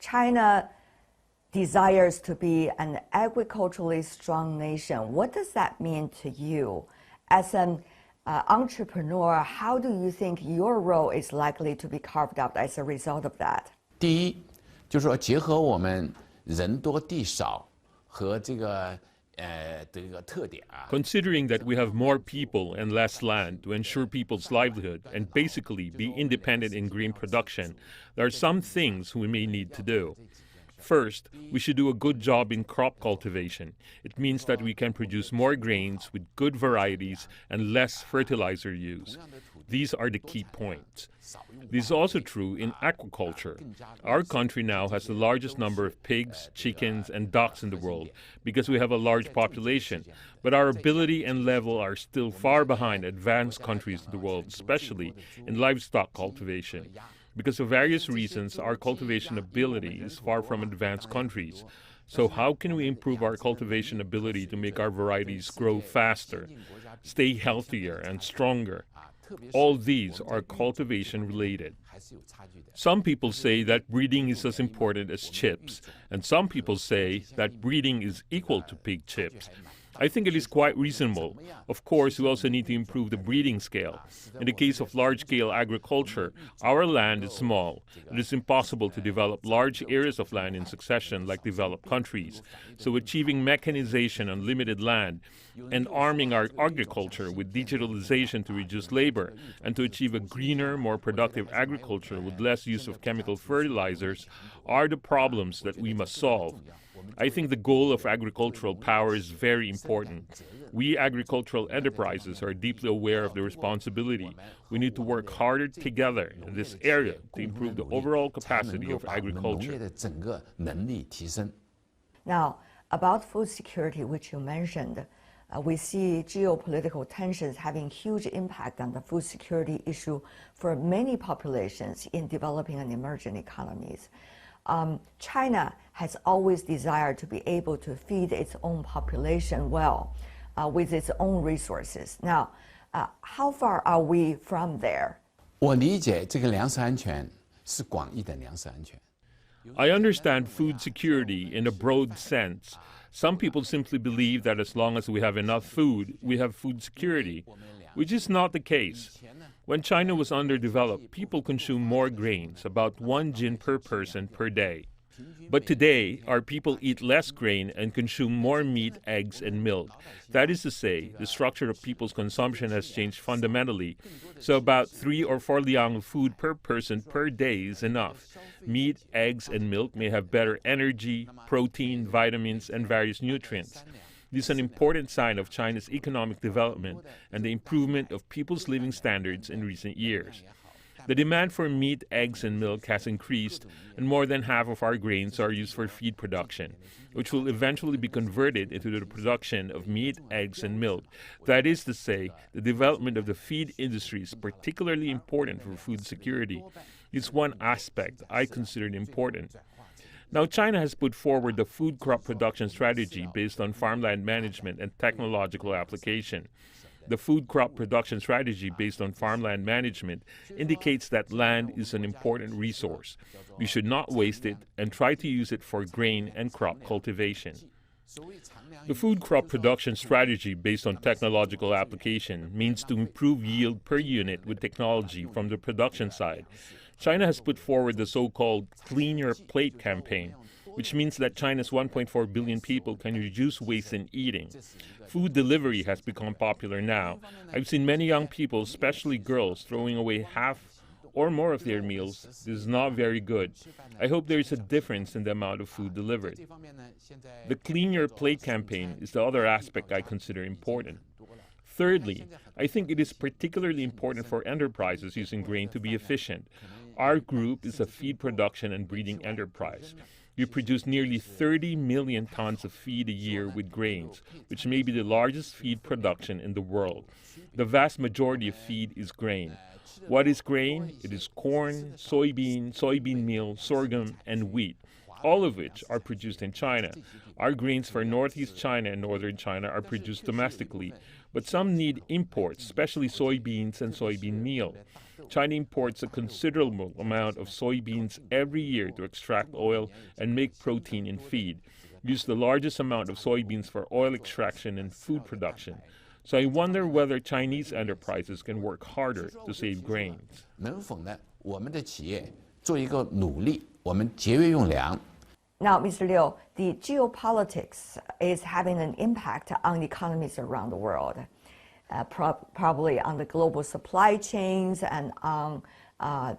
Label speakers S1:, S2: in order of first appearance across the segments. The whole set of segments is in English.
S1: China desires to be an agriculturally strong nation. What does that mean to you? As an entrepreneur, how do you think your role is likely to be carved out as a result of that?
S2: 第一，就是说结合我们人多地少和这个特点啊。
S3: Considering that we have more people and less land to ensure people's livelihood and basically be independent in grain production, there are some things we may need to do. First, we should do a good job in crop cultivation. It means that we can produce more grains with good varieties and less fertilizer use. These are the key points. This is also true in aquaculture. Our country now has the largest number of pigs, chickens, and ducks in the world because we have a large population, but our ability and level are still far behind advanced countries in the world, especially in livestock cultivation. Because of various reasons, our cultivation ability is far from advanced countries. So how can we improve our cultivation ability to make our varieties grow faster, stay healthier and stronger? All these are cultivation related. Some people say that breeding is as important as chips, and some people say that breeding is equal to pig chips. I think it is quite reasonable. Of course, we also need to improve the breeding scale. In the case of large-scale agriculture, our land is small. It is impossible to develop large areas of land in succession like developed countries. So achieving mechanization on limited land and arming our agriculture with digitalization to reduce labor and to achieve a greener, more productive agriculture with less use of chemical fertilizers are the problems that we must solve. I think the goal of agricultural power is very important. We agricultural enterprises are deeply aware of the responsibility. We need to work harder together in this area to improve the overall capacity of agriculture.
S1: Now, about food security, which you mentioned, we see geopolitical tensions having huge impact on the food security issue for many populations in developing and emerging economies. China has always desired to be able to feed its own population well with its own resources. Now, how far are we from there?
S2: 我理解这个粮食安全是广义的粮食安全。
S3: I understand food security in a broad sense. Some people simply believe that as long as we have enough food, we have food security, which is not the case. When China was underdeveloped, people consumed more grains, about 1 jin per person per day. But today, our people eat less grain and consume more meat, eggs, and milk. That is to say, the structure of people's consumption has changed fundamentally. So about 3 or 4 liang of food per person per day is enough. Meat, eggs, and milk may have better energy, protein, vitamins, and various nutrients. This is an important sign of China's economic development and the improvement of people's living standards in recent years. The demand for meat, eggs, and milk has increased, and more than half of our grains are used for feed production, which will eventually be converted into the production of meat, eggs, and milk. That is to say, the development of the feed industry is particularly important for food security. It's one aspect I consider important. Now, China has put forward the food crop production strategy based on farmland management and technological application. The food crop production strategy based on farmland management indicates that land is an important resource. We should not waste it and try to use it for grain and crop cultivation. The food crop production strategy based on technological application means to improve yield per unit with technology from the production side. China has put forward the so-called Clean Your Plate campaign, which means that China's 1.4 billion people can reduce waste in eating. Food delivery has become popular now. I've seen many young people, especially girls, throwing away half or more of their meals. This is not very good. I hope there is a difference in the amount of food delivered. The Clean Your Plate campaign is the other aspect I consider important. Thirdly, I think it is particularly important for enterprises using grain to be efficient. Our group is a feed production and breeding enterprise. We produce nearly 30 million tons of feed a year with grains, which may be the largest feed production in the world. The vast majority of feed is grain. What is grain? It is corn, soybean meal, sorghum, and wheat, all of which are produced in China. Our grains for northeast China and northern China are produced domestically, but some need imports, especially soybeans and soybean meal. China imports a considerable amount of soybeans every year to extract oil and make protein in feed. We use the largest amount of soybeans for oil extraction and food production. So I wonder whether Chinese enterprises can work harder to save grains.
S2: 能否呢？我们的企业做一个努力，我们节约用粮。
S1: Now, Mr. Liu, the geopolitics is having an impact on the economies around the world, probably on the global supply chains and on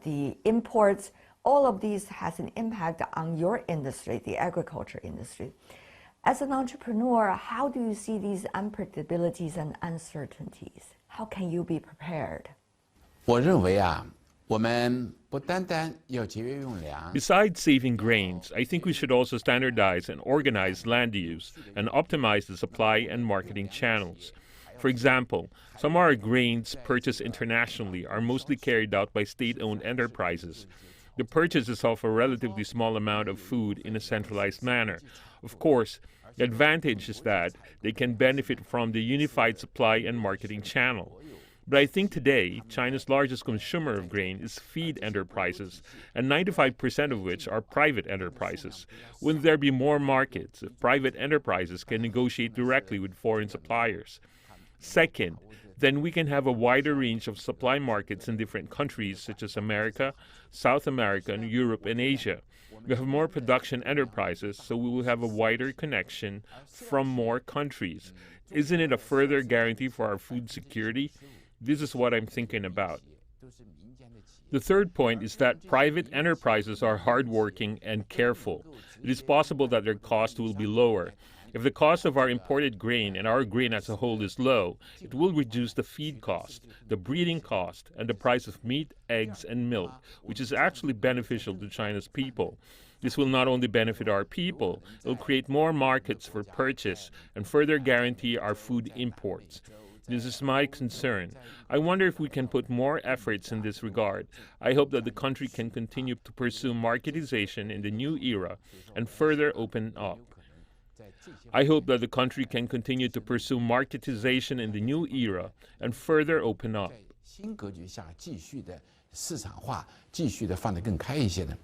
S1: the imports. All of these has an impact on your industry, the agriculture industry. As an entrepreneur, how do you see these unpredictabilities and uncertainties? How can you be prepared?
S2: 我认为啊，我们不单单要节约用粮。
S3: Besides saving grains, I think we should also standardize and organize land use and optimize the supply and marketing channels. For example, some of our grains purchased internationally are mostly carried out by state-owned enterprises. The purchase is of a relatively small amount of food in a centralized manner. Of course, the advantage is that they can benefit from the unified supply and marketing channel. But I think today, China's largest consumer of grain is feed enterprises, and 95% of which are private enterprises. Wouldn't there be more markets if private enterprises can negotiate directly with foreign suppliers? Second, then we can have a wider range of supply markets in different countries such as America, South America, and Europe and Asia. We have more production enterprises, so we will have a wider connection from more countries. Isn't it a further guarantee for our food security? This is what I'm thinking about. The third point is that private enterprises are hardworking and careful. It is possible that their cost will be lower. If the cost of our imported grain and our grain as a whole is low, it will reduce the feed cost, the breeding cost, and the price of meat, eggs, and milk, which is actually beneficial to China's people. This will not only benefit our people, it will create more markets for purchase and further guarantee our food imports. This is my concern. I wonder if we can put more efforts in this regard. I hope that the country can continue to pursue marketization in the new era and further open up. I hope that the country can continue to pursue marketization in the new era and further open up.
S2: 新格局下继续的市场化，继续的放得更开一些的。